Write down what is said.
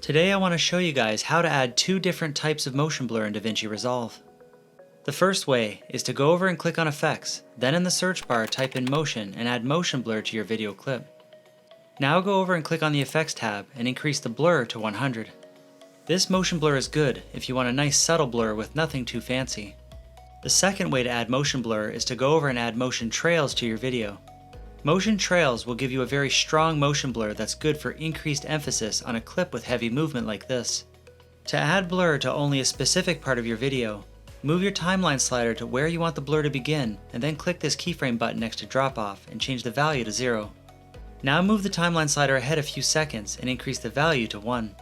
Today I want to show you guys how to add two different types of motion blur in Davinci Resolve. The first way is to go over and click on Effects, then in the search bar type in Motion and add motion blur to your video clip. Now go over and click on the Effects tab and increase the blur to 100. This motion blur is good if you want a nice subtle blur with nothing too fancy. The second way to add motion blur is to go over and add motion trails to your video. Motion trails will give you a very strong motion blur that's good for increased emphasis on a clip with heavy movement like this. To add blur to only a specific part of your video, move your timeline slider to where you want the blur to begin and then click this keyframe button next to drop off and change the value to 0. Now move the timeline slider ahead a few seconds and increase the value to 1.